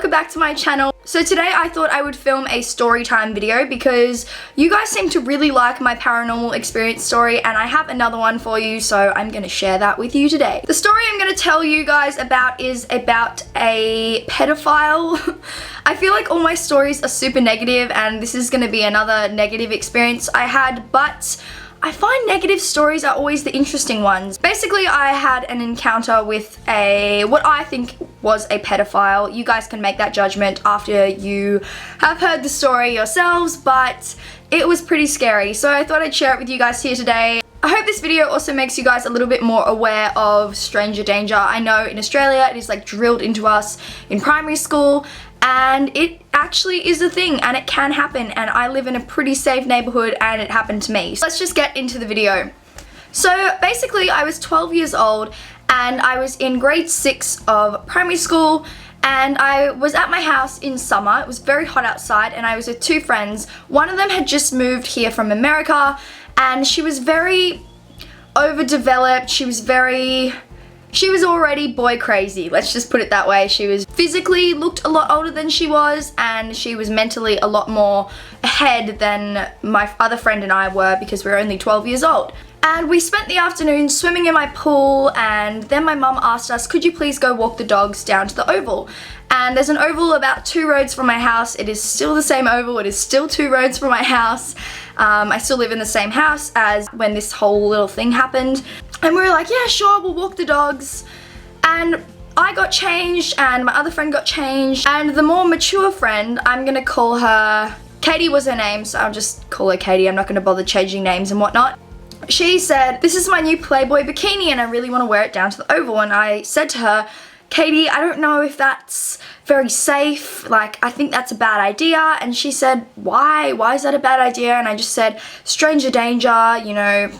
welcome back to my channel. So today I thought I would film a story time video because you guys seem to really like my paranormal experience story, and I have another one for you, so I'm going to share that with you today. The story I'm going to tell you guys about is about a pedophile. I feel like all my stories are super negative, and this is going to be another negative experience I had, but I find negative stories are always the interesting ones. Basically, I had an encounter with what I think was a pedophile. You guys can make that judgment after you have heard the story yourselves, but it was pretty scary. So I thought I'd share it with you guys here today. I hope this video also makes you guys a little bit more aware of stranger danger. I know in Australia it is like drilled into us in primary school, and it actually is a thing and it can happen, and I live in a pretty safe neighborhood and it happened to me. So let's just get into the video. So basically I was 12 years old and I was in grade 6 of primary school, and I was at my house in summer. It was very hot outside and I was with two friends. One of them had just moved here from America and she was very overdeveloped. She was already boy crazy, let's just put it that way. She was physically looked a lot older than she was, and she was mentally a lot more ahead than my other friend and I were, because we were only 12 years old. And we spent the afternoon swimming in my pool, and then my mum asked us, could you please go walk the dogs down to the oval? And there's an oval about 2 roads from my house. It is still the same oval, it is still 2 roads from my house. I still live in the same house as when this whole little thing happened. And we were like, yeah, sure, we'll walk the dogs. And I got changed and my other friend got changed. And the more mature friend, I'm gonna call her, Katie was her name, so I'll just call her Katie. I'm not gonna bother changing names and whatnot. She said, this is my new Playboy bikini and I really wanna wear it down to the oval. And I said to her, Katie, I don't know if that's very safe, like I think that's a bad idea. And she said, why is that a bad idea? And I just said, stranger danger, you know,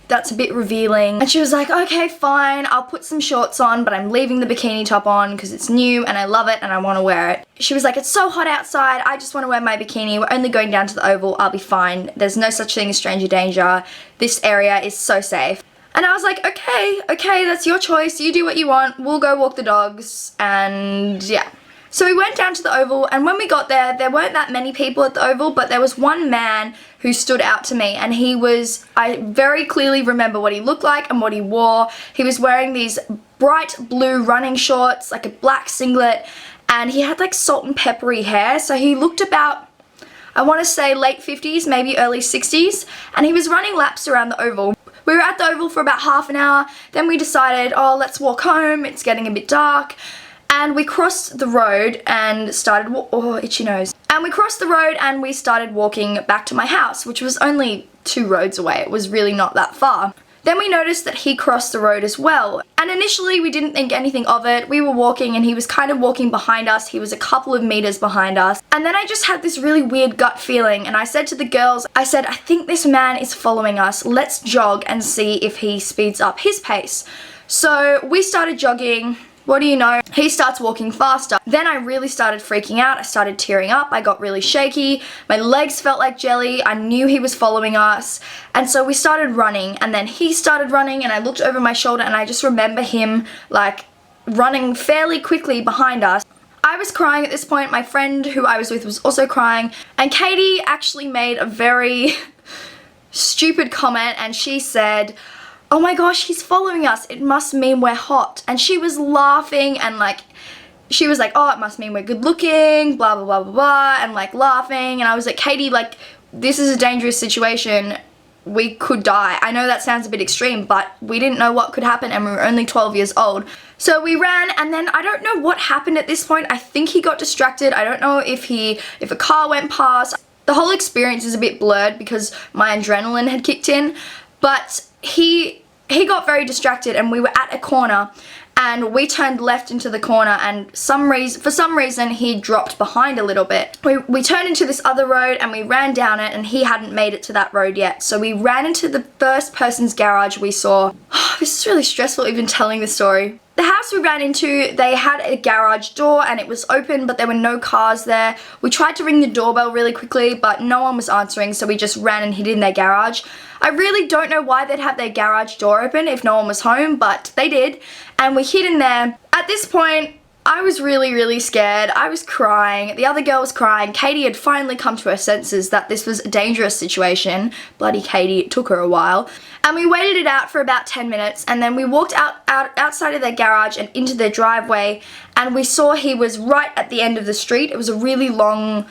that's a bit revealing. And she was like, okay, fine, I'll put some shorts on, but I'm leaving the bikini top on because it's new and I love it and I want to wear it. She was like, it's so hot outside, I just want to wear my bikini, we're only going down to the oval, I'll be fine, there's no such thing as stranger danger, this area is so safe. And I was like, okay, that's your choice, you do what you want, we'll go walk the dogs. And yeah. So we went down to the oval, and when we got there, there weren't that many people at the oval, but there was one man who stood out to me, and I very clearly remember what he looked like and what he wore. He was wearing these bright blue running shorts, like a black singlet, and he had like salt and peppery hair, so he looked about, I want to say late 50s, maybe early 60s, and he was running laps around the oval. We were at the oval for about half an hour, then we decided, oh, let's walk home, it's getting a bit dark. And we crossed the road and started, itchy nose. And we crossed the road and we started walking back to my house, which was only 2 roads away. It was really not that far. Then we noticed that he crossed the road as well. And initially we didn't think anything of it. We were walking and he was kind of walking behind us. He was a couple of meters behind us. And then I just had this really weird gut feeling. And I said to the girls, I think this man is following us. Let's jog and see if he speeds up his pace. So we started jogging. What do you know? He starts walking faster. Then I really started freaking out. I started tearing up. I got really shaky. My legs felt like jelly. I knew he was following us. And so we started running, and then he started running, and I looked over my shoulder and I just remember him like running fairly quickly behind us. I was crying at this point. My friend who I was with was also crying. And Katie actually made a very stupid comment, and she said, oh my gosh, he's following us, it must mean we're hot. And she was laughing, and like, she was like, oh, it must mean we're good looking, blah, blah, blah, blah, blah, and like laughing. And I was like, Katie, like, this is a dangerous situation. We could die. I know that sounds a bit extreme, but we didn't know what could happen, and we were only 12 years old. So we ran, and then I don't know what happened at this point. I think he got distracted. I don't know if a car went past. The whole experience is a bit blurred because my adrenaline had kicked in, but he got very distracted, and we were at a corner and we turned left into the corner, and for some reason he dropped behind a little bit. We turned into this other road and we ran down it, and he hadn't made it to that road yet. So we ran into the first person's garage we saw. This is really stressful even telling the story. The house we ran into, they had a garage door and it was open, but there were no cars there. We tried to ring the doorbell really quickly, but no one was answering, so we just ran and hid in their garage. I really don't know why they'd have their garage door open if no one was home, but they did, and we hid in there. At this point, I was really, really scared. I was crying. The other girl was crying. Katie had finally come to her senses that this was a dangerous situation. Bloody Katie, it took her a while. And we waited it out for about 10 minutes, and then we walked outside of their garage and into their driveway, and we saw he was right at the end of the street. It was a really long,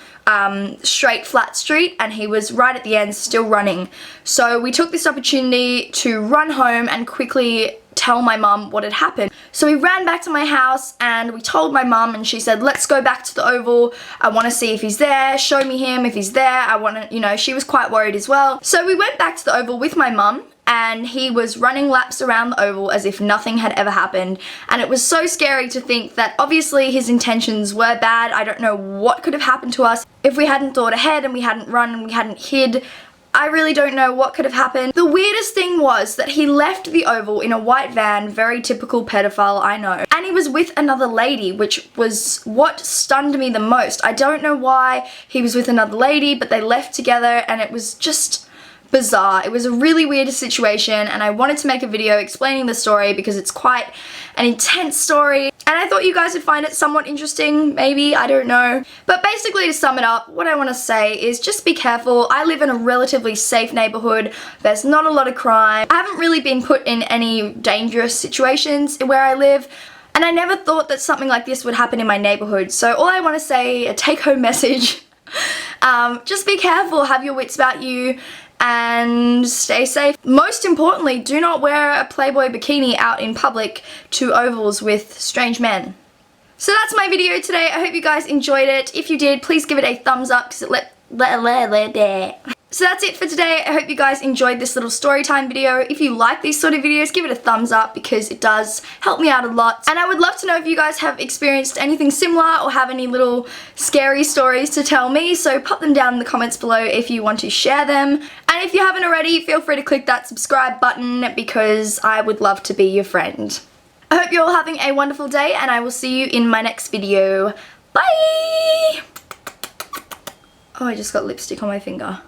straight, flat street, and he was right at the end, still running. So we took this opportunity to run home and quickly tell my mum what had happened. So we ran back to my house and we told my mum, and she said, let's go back to the Oval. I want to see if he's there. Show me him if he's there. I want to, you know, she was quite worried as well. So we went back to the Oval with my mum, and he was running laps around the Oval as if nothing had ever happened. And it was so scary to think that obviously his intentions were bad. I don't know what could have happened to us if we hadn't thought ahead and we hadn't run and we hadn't hid. I really don't know what could have happened. The weirdest thing was that he left the Oval in a white van, very typical pedophile, I know. And he was with another lady, which was what stunned me the most. I don't know why he was with another lady, but they left together, and it was just bizarre. It was a really weird situation, and I wanted to make a video explaining the story because it's quite an intense story, and I thought you guys would find it somewhat interesting, maybe, I don't know. But basically, to sum it up, what I want to say is just be careful. I live in a relatively safe neighborhood. There's not a lot of crime. I haven't really been put in any dangerous situations where I live, and I never thought that something like this would happen in my neighborhood. So all I want to say, a take-home message, just be careful, have your wits about you, and stay safe. Most importantly, do not wear a Playboy bikini out in public to ovals with strange men. So that's my video today. I hope you guys enjoyed it. If you did, please give it a thumbs up because it So that's it for today. I hope you guys enjoyed this little story time video. If you like these sort of videos, give it a thumbs up because it does help me out a lot. And I would love to know if you guys have experienced anything similar or have any little scary stories to tell me. So pop them down in the comments below if you want to share them. And if you haven't already, feel free to click that subscribe button because I would love to be your friend. I hope you're all having a wonderful day, and I will see you in my next video. Bye! Oh, I just got lipstick on my finger.